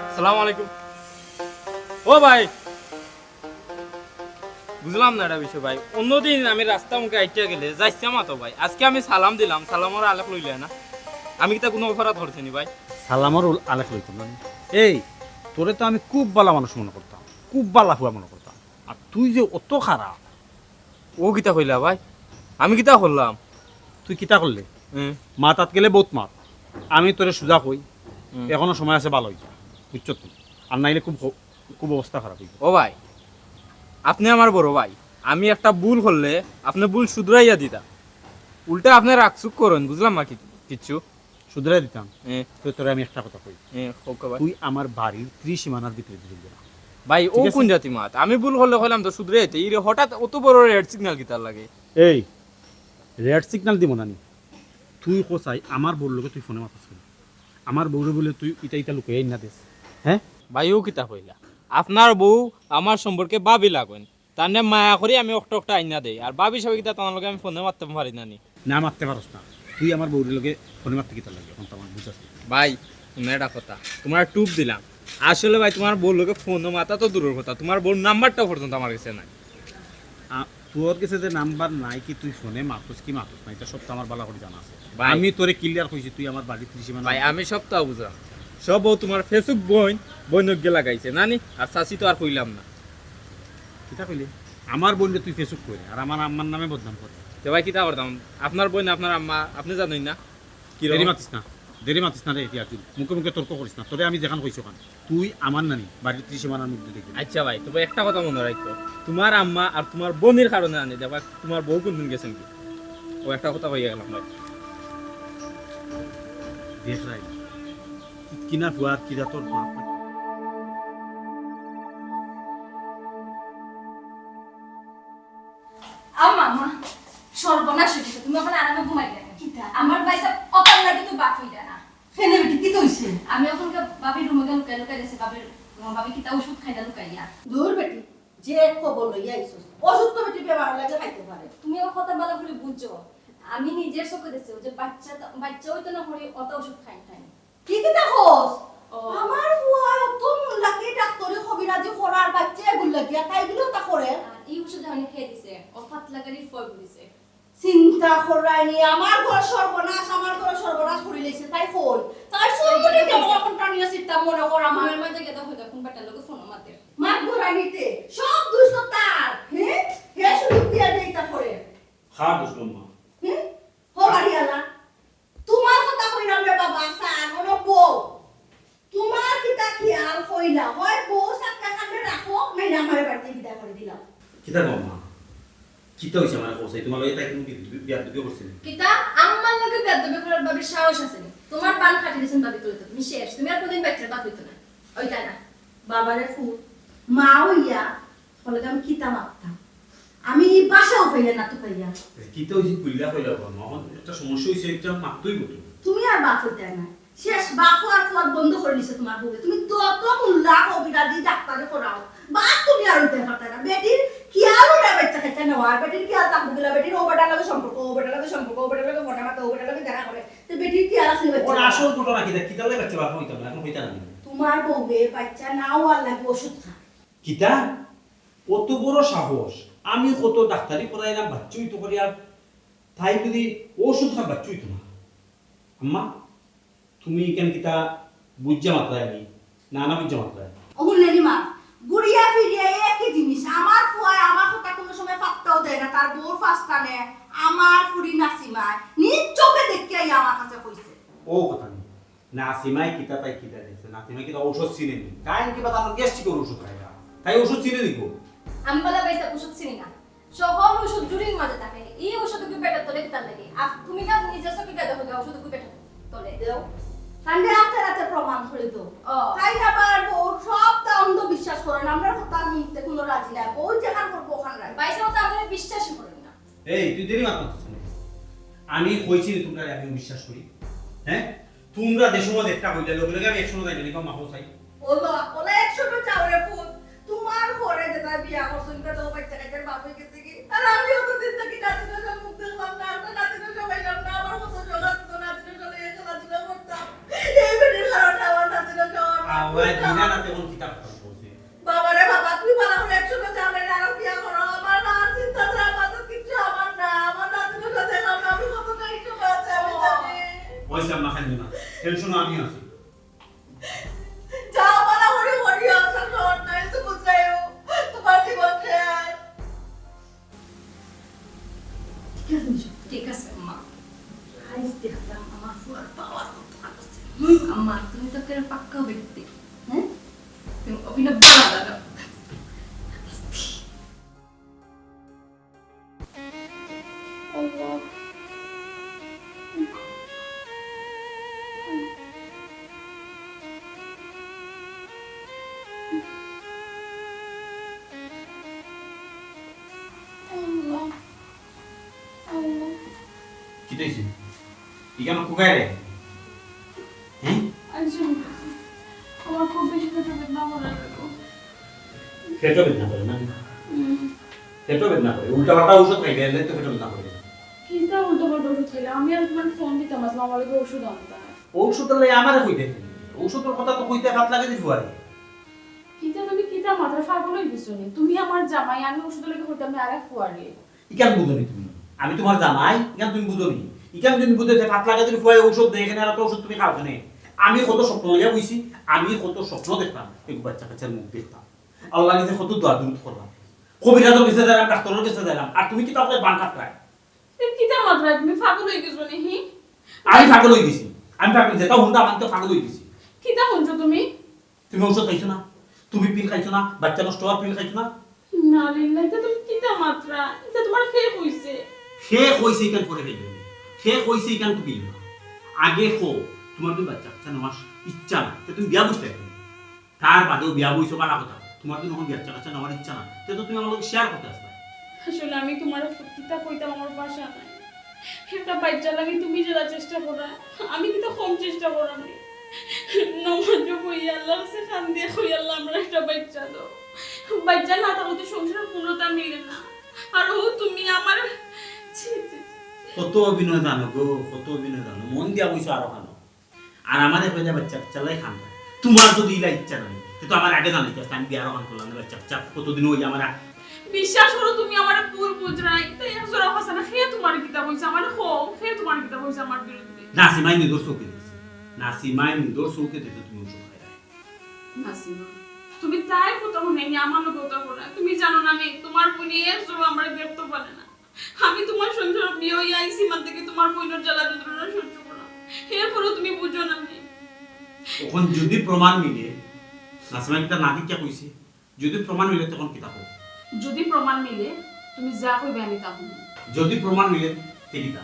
আসসালামু আলাইকুম ও ভাই বুঝলাম না এটা বিষয় ভাই অন্যদিন আমি রাস্তা মুখে আইটিয়া গেলে যাইছিলাম তো ভাই আজকে আমি সালাম দিলাম সালামর আলেক লইলে না আমি কি তা কোনো অপরাধ ধরছি নি ভাই সালামর আলেক লইতাম না এই তোরে তো আমি খুব ভালো মানুষ মনে করতাম খুব ভালো হুয়া মনে করতাম আর তুই যে অত খারাপ ও কিতা কইলা ভাই আমি কিতা করলাম তুই কিতা করলে মা তাত গেলে বহুত মাত আমি তোরে সোজা কই এখনো সময় আছে ভালো হইয়া বুঝছ তুই আর নাইলে খুব খুব অবস্থা খারাপ হইব ও ভাই আপনি আমার বড় ভাই আমি একটা ভুল করলে আপনি ভুল শুধরাইয়া দিতা, উল্টা আপনি রাগচুক করেন, বুঝলাম না কিচ্ছু। শুধরাই দিতাম। হ্যাঁ তো তোরে আমি একটা কথা কই, হ্যাঁ হোক ভাই। তুই আমার বাড়ির ত্রিসীমানার ভিতরে দিবি না। ভাই ও ঠিক আছে? কোন জাতি মাত, আমি ভুল করলে কইলাম তো শুধরে যেতে, এই হঠাৎ অত বড় রেড সিগন্যাল কিতার লাগে? এই রেড সিগন্যাল দিব না নি, তুই কোসাই আমার বউর লোকে তুই ফোনে মাতাস কেন? আমার বউরে বলে তুই ইটা ইটা লুকাই না দিস, হ্যাঁ? ভাই ও কিতা কইলা, আপনার বউ আমার সম্পর্কে ভাবি লাগেন, তার নাম মায়া করি আমি একটা একটা আইনা দেই, আর ভাবি সবাই কিতা তোমার লগে আমি ফোনে মারতে পারি না নি। না মারতে পারস না, তুই আমার বউর লোকে ফোনে মারতে কিতা লাগে এখন তো আমার বুঝাস। ভাই তুমি একটা কথা, তোমার টুপ দিলাম, আসলে ভাই তোমার বউর লোকে ফোনে মাতা তো দূরের কথা, তোমার বউর নাম্বারটা পর্যন্ত আমার কাছে নাই। তোর কাছে যে নাম্বার নাই কি তুই ফোনে মাতুস কি মাতুস না, এটা সব তো আমার ভালো করে জানা আছে। ভাই আমি তোরে ক্লিয়ার কইছি তুই আমার বাড়ির ত্রিসীমানা। ভাই আমি সবটাও বুঝলাম, সব বউ তোমার ফেসবুক বইনজ্ঞ লাগাইছে নানি, আর চাষি তো আর কইলাম না। কিতা কইলি? আমার বোনকে তুই ফেসবুক করে আর আমার আম্মার নামে বদনাম করে। তো ভাই কিতা করতাম, আপনার বোন আপনার আম্মা আপনি জানেন না কি দেরি মাতিস না রে, এতিয়া তুই মুখে মুখে তর্ক করিস না, তোরে আমি যেখান কইছো কান তুই আমার নানি বাড়ির ত্রিসীমানার মধ্যে দেখবি। আচ্ছা ভাই তবে একটা কথা মনে রাখতো, তোমার আম্মা আর তোমার বোনের কারণে আনি দেখবা তোমার বউ কোনদিন গেছেন কি, ও একটা কথা হয়ে গেলাম ভাই। দেখ রাই কিনা ফুয়ার কিরা তোর মা আম্মা আম্মা সর্বনাশ হয়ে গেছে, তুমি ওখানে আরামে ঘুমাই গেলে। আমার বাইসা অকাল লাগে তো বাপ হইতা না। কেন বেটি কি কইছে? আমি ওখানকার বাবির রুমে গেল লুকাই লুকাই গেছে, বাবি কিতা ওষুধ খাইলা লুকাইয়া। দূর বেটি, যে খবর লইয়া আইছস ওষুধ তো বেটি বেমার লাগে খাইতে পারে। তুমি ও কথা ভালো করে বুঝছো, আমি নিজের চোখে দেখছি যে বাচ্চা হইতো না করে অত ওষুধ খাই খাই। কি কি দেখোস? ও। আমার বুয়া তো মুল্লাকে ডাক্তারে কবিরাজি করার বাচ্চা এগুলো গিয়া তাইগুলো তা করে। আর এই ওষুধ যখন খেয়ে দিছে ও পাতলা করে ফল দিছে। চিন্তা করাইনি আমার ঘর সর্বনাশ করে লইছে তাই কই। তাই সর্বনাশ দেব এখন টানিয়া চিন্তা মনে কর আমার আমার মাঝে গেদা হইতো কোন বাটার লোকে ফোন মারতে। মাত ঘুরাইনিতে সব দুষ্ট তার। হ্যাঁ হে শুধু দিয়া দেইতা করে। খা দুষ্টম মা। হ্যাঁ হবারিয়ালা তোমার কথা কইলাম রে বাবা সান ওনো বউ তোমার কিতা খেয়াল কইলা হয় বউ সাক্কা কানে রাখো নাই আমার বাড়িতে বিদা করে দিলাম। কিতা গো মা, কিতা হইছে আমার কোসাই তোমার লগে তাই তুমি বিয়া দিতে করছিস? কিতা আম্মার লগে বেদবে করার বাবির সাহস আছে নি? তোমার পান খাটি দিছেন বাবি কইতো তুমি শেষ, তুমি আর কোনদিন বাচ্চার বাপ হইতো না। ওইটা না বাবারে ফুল মা হইয়া বলে আমি কিতা মাপতাম আমি বাসাও পাইলে না তো পাইয়া। কিতা হইছে কইলা কইলা গো মা, একটা সমস্যা হইছে, একটা মাপতই গো তুমি আর বাপ হইতে না শেষ বাপ আর ফুয়ার বন্ধ করে দিছে তোমার বউকে। তুমি তত মুল্লা কবিরাজি ডাক্তারে করাও বাপ তুমি আর হইতে পারতা না। বেটির কিয়ালো না বাচ্চা খাইতে না আর বেটির কিয়াল তাকু গিলা বেটির ও বেটার লগে সম্পর্ক ও বেটার লগে ফটা মাতা ও বেটার লগে দেখা করে তো বেটির কিয়াল আছে ওর বাচ্চা। আসল ঘটনা কিতা কিতা লাগে বাচ্চা বাপ হইতাম না এখন হইতা না। তোমার বউবে বাচ্চা নাও আর লাগে ওষুধ খায়। কিতা কত বড় সাহস, আমি কত ডাক্তারি করাইলাম বাচ্চা হইতো করি আর তাই যদি ওষুধ খা বাচ্চা হইতো না। আম্মা তুমি কেন কিতা বুঝা মাত্রায় নি না না বুঝা মাত্রায় অমূল্যনি মা গুড়িয়া ফিরিয়া একই জিনিস। আমার ফুয়ায় আমার কথা কোনো সময় পাত্তাও দেয় না, তার বউর ফাস্টানে আমার ফুরি নাসিমা নিজ চোখে দেখিয়াই আমার কাছে কইছে। ও কথা নেই না সীমাই কিতা তাই কিতা দেখছে না সীমাই কিতা ঔষধ চিনে নি কারণ কিবা তার গ্যাস্ট্রিকের ওষুধ খায় তাই ওষুধ চিনে দিব। আমি বলা বাইসা ওষুধ চিনি না, সকল ওষুধ জুড়ির মাঝে থাকে। এই ওষুধ কি পেটের তলে কিতার লাগে? তুমি না নিজের চোখে গেদা হইতো ওষুধ কি পেটের তলে দেও সানডে রাতে রাতে প্রমাণ করে তো ও। তাই আবার বউর সবটা অন্ধবিশ্বাস করেন আমরা কথা নিতে কোনো রাজি না। বউ যেখান করবো ওখান রাখি। বাইসা তো আমাদের বিশ্বাসই করেন না। এই তুই দেরি মাত্র আমি কইছি তোমরা আমি বিশ্বাস করি? হ্যাঁ তোমরা যে সময় একটা কইলা লোক লাগে আমি 100 যাই না মাহো চাই ওলা ওলা 100 চাওরে ফুল তোমার ঘরে যেটা বিয়া করছুন তো বাচ্চা কাচ্চার বাপ হয়ে গেছে কি আর আমি অত দিন থেকে নাতিনের মুখ দেখলাম না আর নাতিনের সবাইলাম না আমার কত জগা তো নাতিনের চলে এসে নাতিনের করতাম এই বেটির কারণে আমার নাতিনের যাওয়ার আওয়াজ দিনা না তেমন কিতাব পড়ছে। বাবারে বাবা তুমি ভালো করে 100 চাওরে না আর বিয়া করো আমার না চিন্তা ধারা মাথা কিছু আমার না আমার নাতিনের সাথে দেখলাম না আমি কত কষ্ট আছে আমি জানি। পয়সা না খাই না টেনশন আমি আছি। যাও বলা করে মরিয়া আসল শহর নাই তো বুঝাইও তোমার জীবন শেষ। ঠিক আছে মা। আইস দেখলাম আমার ফুয়ার পাওয়ার কত আছে। আম্মা তুমি তো কেন পাক্কা ব্যক্তি, হ্যাঁ তুমি অভিনয় ভালো লাগা। কি দিছি ইগানো কুগায় রে হ্যাঁ আমার খুব বেশি পেটে বেদনা করে পেটো বেদনা করে না পেটো বেদনা করে উল্টা পাল্টা ওষুধ খাইলে এলে তো পেটো বেদনা করে কিতা উল্টো পাল্টা ওষুধ খেলে আমি আর তোমার ফোন দিতাম আসলাম আমার লগে ওষুধ আনতে ঔষধ লই আমারে কইতে ঔষধের কথা তো কইতে হাত লাগে দিছু আরে কিতা তুমি কিতা মাথা পাগল হই গেছো নি তুমি আমার জামাই আমি ওষুধ লগে কইতাম না আরেক ফুয়ারে ইকান বুঝনি তুমি আমি তোমার জামাই ইকান তুমি বুঝনি ইকান তুমি বুঝতে হাত লাগা দিলে ফুয়ায় ঔষধ দেয় এখানে আর তো ওষুধ তুমি খাও কেন আমি কত স্বপ্ন লইয়া বইছি আমি কত স্বপ্ন দেখতাম এই বাচ্চা কাচ্চার মুখ দেখতাম আল্লাহ নিজে কত দোয়া দুরুদ করলাম কবিরাজের কাছে যাইলাম ডাক্তারের কাছে যাইলাম আর তুমি কি তাহলে বাঙ্কাত খায় কিতা মাত্রা তুমি পাগল হই গেছো নি হি আমি পাগল হই গেছি আমি পাগল যেটা হুন্ডা আমি তো পাগল হই গেছি কিতা শুনছো তুমি তুমি ঔষধ খাইছো না তুমি পিল খাইছো না বাচ্চা নষ্ট হওয়ার পিল খাইছো না না লিল্লাহ এটা তুমি কিতা মাত্রা এটা তোমার শেষ হইছে সে কইছে ইকান করে খাইবে সে কইছে ইকান তো পিল না আগে খো তোমার তো বাচ্চা কাচ্চা নেওয়ার ইচ্ছা না তো তুমি বিয়া বুঝতে পারবে তার বাদেও বিয়া বইছো বালা কথা তোমার তো যখন বাচ্চা কাচ্চা নেওয়ার ইচ্ছা না তো তুমি আমার শেয়ার করতে আসবে আসলে আমি তোমার কিতা কইতাম আমার ভাষা নাই একটা বাচ্চা লাগে তুমি যেটা চেষ্টা করা আমি কিন্তু কম চেষ্টা করানি নমাজ কই আল্লাহ সে খান দিয়ে কই আল্লাহ আমরা একটা বাচ্চা দাও বাচ্চা না থাকলে তো সংসার পূর্ণতা মিলে না আর ও তুমি আমার কত অভিনয় জানো গো কত অভিনয় জানো মন দিয়া বইছো আরো খানো আর আমাদের কইলে বাচ্চা চালাই খান তোমার যদি ইলা ইচ্ছা নাই তো আমার আগে জানাইতে আমি বিয়ার খান করলাম না বাচ্চা চাপ কতদিন ওই আমার বিশ্বাস করো তুমি আমার ভুল বুঝরাই তাই একজোড়া কথা না খেয়ে তোমার কিতাব হইছে আমার হো খেয়ে তোমার কিতাব হইছে আমার বিরুদ্ধে নাসিমাই নিদর চৌকে দিছে নাসিমাই নিদর চৌকে দিতে তুমি ওষুধ খাই নাসিমা তুমি তাই কথা মনে নি আমার লোক কথা বলা তুমি জানো না নেই তোমার বোন এর জন্য আমরা দেখতে পারে না আমি তোমার সংসার বিয়ে হই আইছি মান থেকে তোমার বোনের জ্বালা যন্ত্রণা সহ্য করো এরপরও তুমি বুঝো না নেই তখন যদি প্রমাণ মিলে নাসিমা কিতা নাকি কে কইছে যদি প্রমাণ মিলে তখন কিতা কও যদি প্রমাণ মিলে তুমি যা কইবে আমি তা শুনবো যদি প্রমাণ মিলে তেকিতা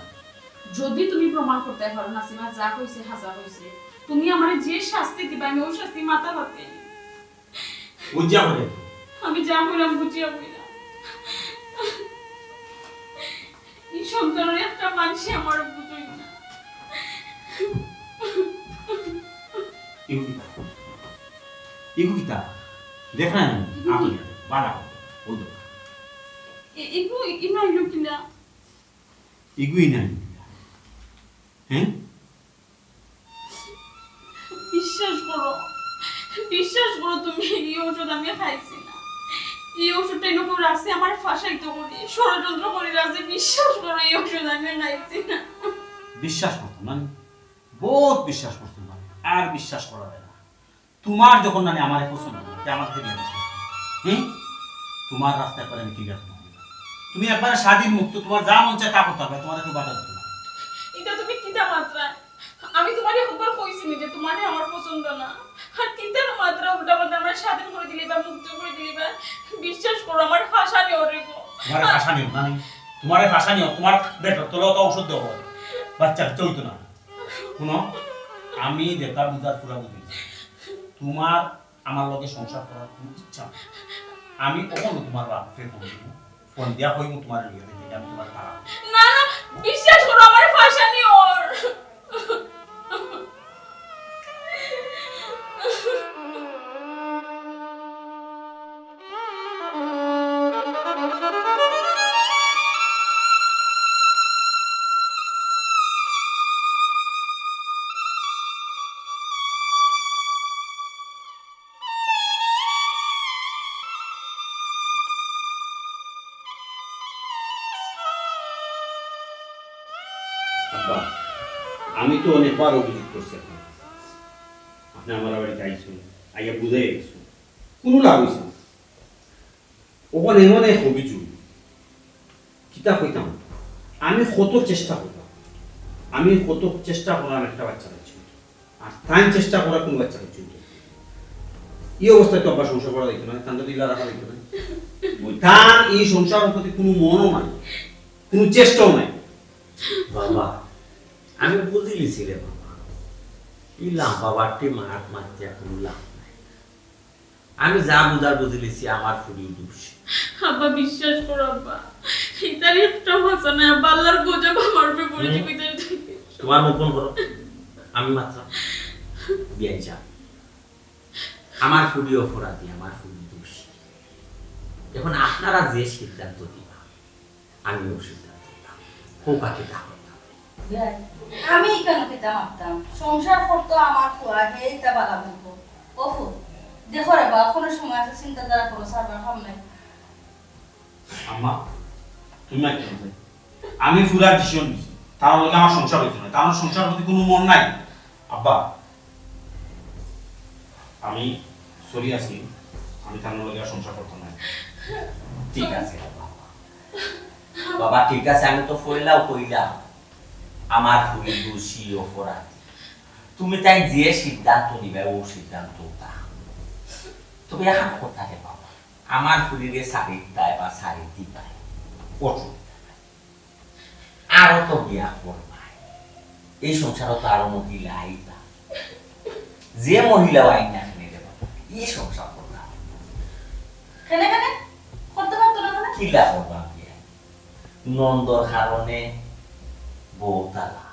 যদি তুমি প্রমাণ করতে পারো নাসিমা যা কইছে হাসা কইছে তুমি আমারে যে শাস্তি দিবা আমি ওই শাস্তি মাথা হাতে বুঝা বলে আমি যা কইলাম বুঝিয়া কইলাম এই সন্তানের একটা মানুষ আমার বুঝই না ইগুকিতা দেখ না আপনি বালা ওদো ইগু ইমাইলো কিনা ইগুই নাই হ্যাঁ বিশ্বাস করো তুমি এই ওষুধ আমি খাইছি না এই ওষুধটা এরকম রাখছি আমার ফাঁসাইতে করি ষড়যন্ত্র করে রাখছে বিশ্বাস করো এই ওষুধ আমি খাইছি না বিশ্বাস করতো মানে বহুত বিশ্বাস করতো মানে আর বিশ্বাস করা যায় না তোমার যখন মানে আমার পছন্দ আমার থেকে হ্যাঁ তোমার রাস্তায় করে আমি ঠিক আছে তুমি একবারে স্বাধীন মুক্ত তোমার যা মন চায় তা করতে হবে তোমার একটু বাধা দিতে না এটা তুমি কিতা মাত্রা আমি তোমারে একবার কইছি যে তোমারে আমার পছন্দ না আর কিতার মাত্রা উল্টা পাল্টা আমার স্বাধীন করে দিলে বা মুক্ত করে দিলে বা বিশ্বাস করো আমার ভাষা নেই ওরে গো তোমার ভাষা নিও না তোমার ভাষা নিও তোমার বেটার তোলো তো ঔষধ দেবো বাচ্চা চলতো না শুনো আমি দেখা বুঝার পুরা বুঝি তোমার আমার লগে সংসার করার কোনো ইচ্ছা আমি কখনো তোমার বাপকে ফোন দিব ফোন দিয়া হই তোমার লিয়ে দেখি আমি তোমার তারা না না বিশ্বাস করো আমার ভাষা নেই ওর আমি তো অনেকবার অভিযোগ করছি আপনি আমার বাড়িতে আইসুন আইয়া বুঝাই গেছো কোনো লাভ হয়েছে না ওখানে এমন এক অভিযোগ কিতা কইতাম আমি কত চেষ্টা করলাম একটা বাচ্চা পাচ্ছি আর তাই চেষ্টা করা কোনো বাচ্চা পাচ্ছি এই অবস্থায় তো আবার সংসার করা দেখতো না তান তো দিলা রাখা দেখতো না তার এই সংসারের প্রতি কোনো মনও নাই কোনো চেষ্টাও নাই বাবা আমি বুঝি লিছি রে বাবা এই লাম্পা বাড়তি মাঠ মারতে কোনো লাভ নাই আমি যা বুঝার বুঝি লিছি আমার ফুরিয়ে দোষ আব্বা বিশ্বাস করো আব্বা এটার একটা ভাষা নাই আব্বা আল্লাহর গজব আমার উপরে পড়েছে ভিতরে থেকে তোমার মুখ বন্ধ করো আমি মাত্র বিয়াই যা আমার ফুরি অপরাধী আমার ফুরি দোষ এখন আপনারা যে সিদ্ধান্ত দিবা আমিও সিদ্ধান্ত দিলাম কোকাকে থাকো আমি কেন কিতা মারতাম সংসার করতো আমার খোয়া হে এটা বালা বলবো ওফু দেখো রে বা কোনো সময় আছে চিন্তা দ্বারা কোনো সারবার কাম নাই আম্মা তুমি না কেন আমি পুরা ডিসিশন নিছি তার লগে আমার সংসার হইতো না তার সংসার প্রতি কোনো মন নাই আব্বা আমি সরি আছি আমি তার লগে আর সংসার করতে না ঠিক আছে বাবা ঠিক আছে আমি তো ফইলাও কইলাম আমার ফুরি দোষী অপরাধী তুমি তাই যে সিদ্ধান্ত নিবে ও সিদ্ধান্ত তা তবে এখন কথা রে বাবা আমার ফুরিরে শাড়ি দেয় বা শাড়ি দিবাই কঠোর আরো তো বিয়া করবাই এই সংসারও তো আরো মহিলা আইবা যে মহিলা আইন না কিনে রে বাবা এই সংসার করবা কেনে কেনে করতে পারতো না মানে কিলা করবা বিয়া নন্দর কারণে বউ তালা